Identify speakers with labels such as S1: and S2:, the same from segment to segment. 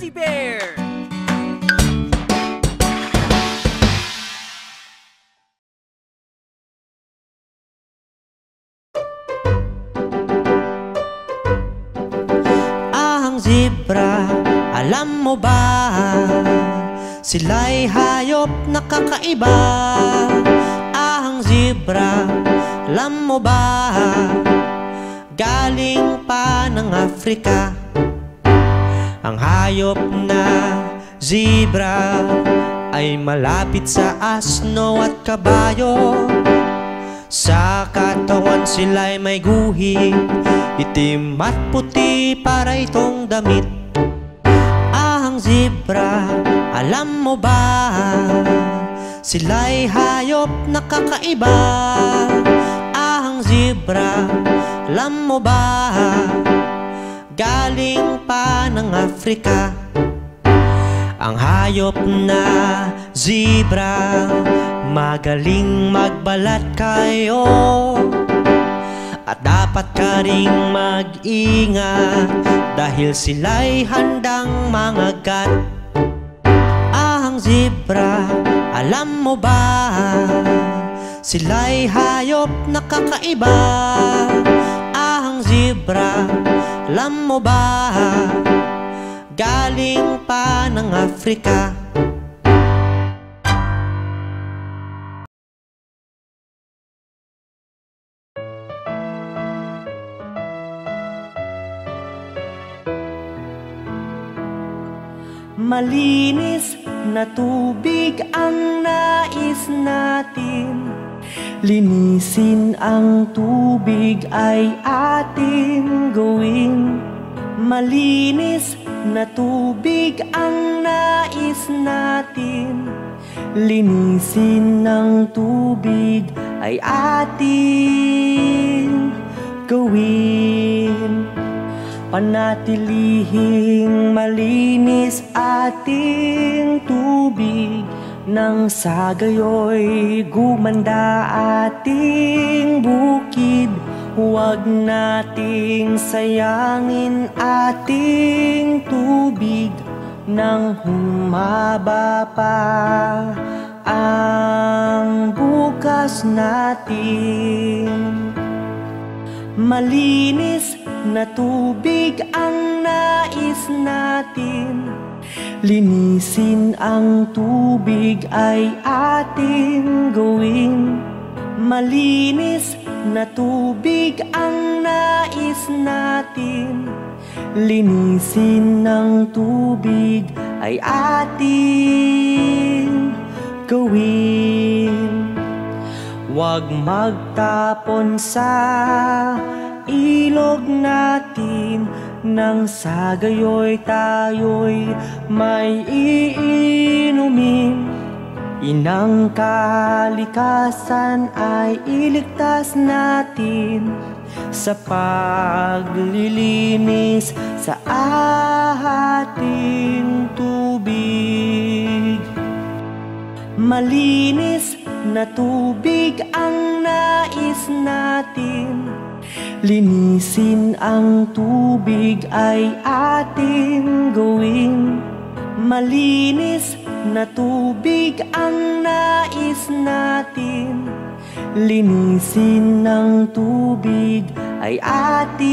S1: Fuzzy Bear!
S2: Ang zebra, alam mo ba? Sila'y hayop na kakaiba. Ang zebra, alam mo ba? Galing pa ng Afrika. Ang hayop na zebra ay malapit sa asno at kabayo. Sa katawan sila'y may guhit, itim at puti para itong damit. Ang zebra, alam mo ba? Sila'y hayop na kakaiba. Ang zebra, alam mo ba? Galing pa ng Afrika. Ang hayop na zebra, magaling magbalat kayo. At dapat ka ring mag-ingat dahil sila'y handang mangagat. Ang zebra, alam mo ba? Sila'y hayop na kakaiba. Ang zebra, alam mo ba? Galing pa ng Afrika. Malinis na tubig ang nais natin. Linisin ang tubig ay ating gawin. Malinis na tubig ang nais natin. Linisin ng tubig ay ating gawin. Panatilihing malinis ating tubig, nang sa gayoy gumanda ating bukid. Huwag nating sayangin ating tubig, nang humaba pa ang bukas natin. Malinis na tubig ang nais natin. Linisin ang tubig ay ating gawin. Malinis na tubig ang nais natin. Linisin ng tubig ay ating gawin. Huwag magtapon sa ilog natin, nang sa gayoy tayo'y may iinumin. Inang kalikasan ay iligtas natin sa paglilinis sa ating tubig. Malinis na tubig ang nais natin. Linisin ang tubig ay ating gawin. Malinis na tubig ang nais natin. Linisin ng tubig ay ating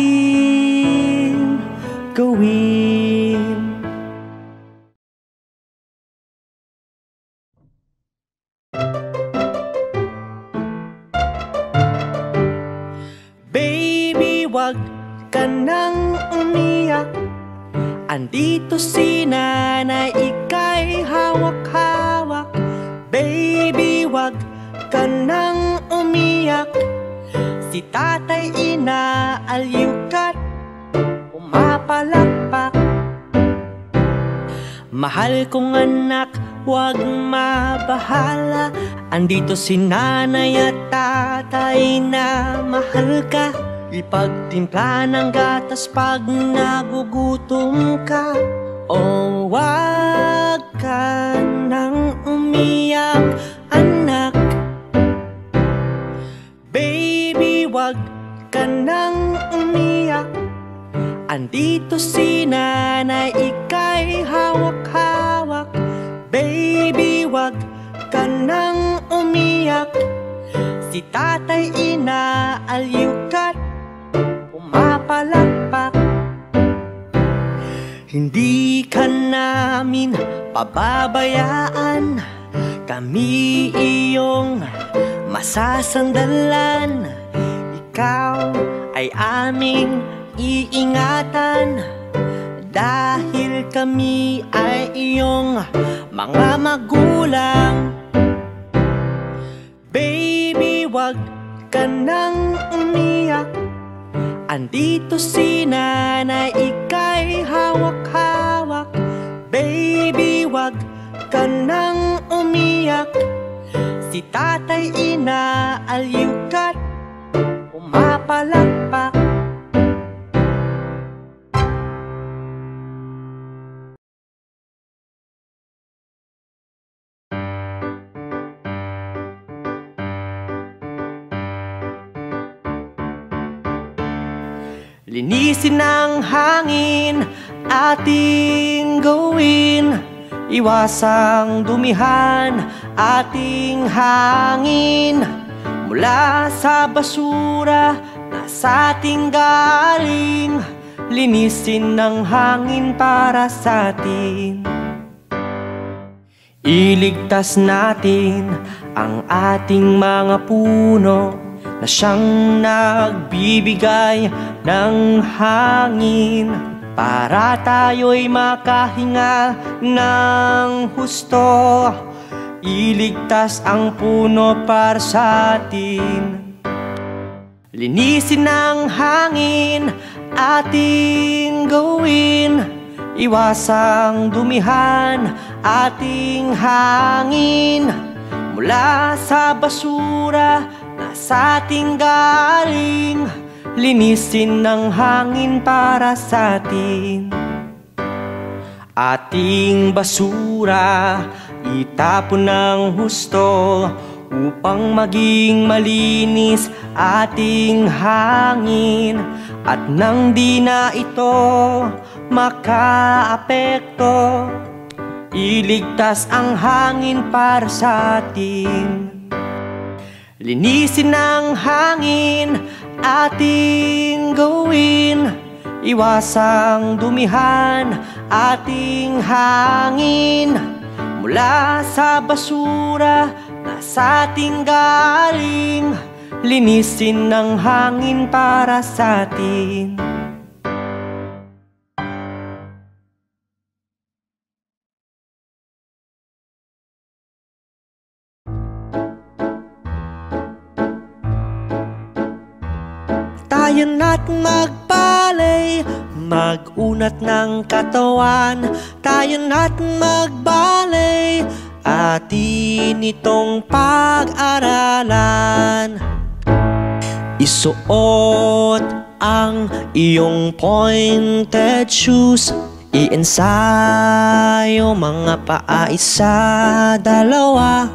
S2: gawin. Baby, wag ka nang umiyak. Andito si nanay, ika'y hawak-hawak. Baby, wag ka nang umiyak. Si tatay inaaliw ka't pumapalakpak. Mahal kong anak, wag mabahala. Andito si nanay at tatay na mahal ka. Ipagtimpla ng gatas pag nagugutom ka. O wag ka nang umiyak, anak. Baby, wag ka nang umiyak. Andito si nanay, ika'y ika'y hawak-hawak. Baby, wag ka nang umiyak. Si tatay inaaliw ka't pumapalakpak. Hindi ka namin pababayaan, kami iyong masasandalan. Ikaw ay aming iingatan, dahil kami ay iyong mga magulang. Baby, wag ka nang umiyak. Andito si nanay, ika'y hawak-hawak. Baby, wag ka nang umiyak. Si tatay inaaliw ka't pumapalakpak. Linisin ng hangin ating gawin, iwasang dumihan ating hangin. Mula sa basura na sa ating galing, linisin ng hangin para sa atin. Iligtas natin ang ating mga puno na siyang nagbibigay ng hangin, para tayo'y makahinga ng husto. Iligtas ang puno para sa atin. Linisin ng hangin ating gawin, iwasang dumihan ating hangin. Mula sa basura na sa ating galing, linisin ng hangin para sa atin. Ating basura itapon ng husto, upang maging malinis ating hangin. At nang di na ito makaapekto, iligtas ang hangin para sa atin. Linisin ng hangin ating gawin, iwasang dumihan ating hangin. Mula sa basura na sa ating galing, linisin ng hangin para sa atin. Tayo na't magbalay, mag-unat ng katawan. Tayo na't magbalay, atin itong pag-aralan. Isuot ang iyong pointed shoes, i-ensayo mga paa isa, dalawa.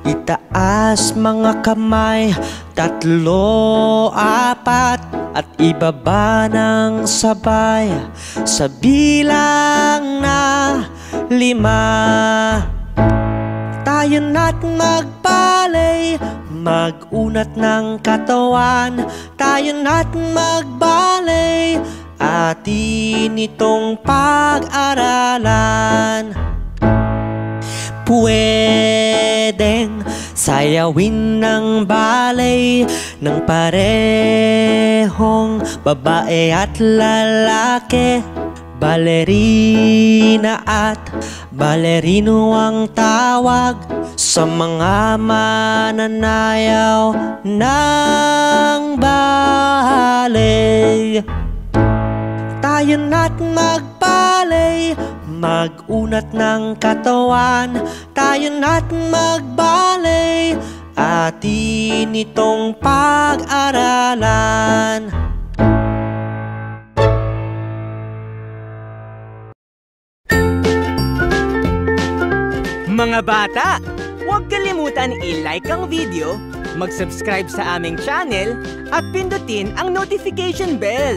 S2: Itaas mga kamay, tatlo, apat, at ibaba ng sabay sa bilang na 5. Tayo na't magbalay, mag-unat ng katawan. Tayo na't magbalay, atin itong pag-aralan. Pwedeng sayawin ng balay ng parehong babae at lalaki. Balerina at balerino ang tawag sa mga mananayaw ng balay. Tayo na't magbalay, mag-unat ng katawan. Tayo na't magbalay, atin itong pag-aralan.
S1: Mga bata, huwag kalimutan i-like ang video, mag-subscribe sa aming channel, at pindutin ang notification bell.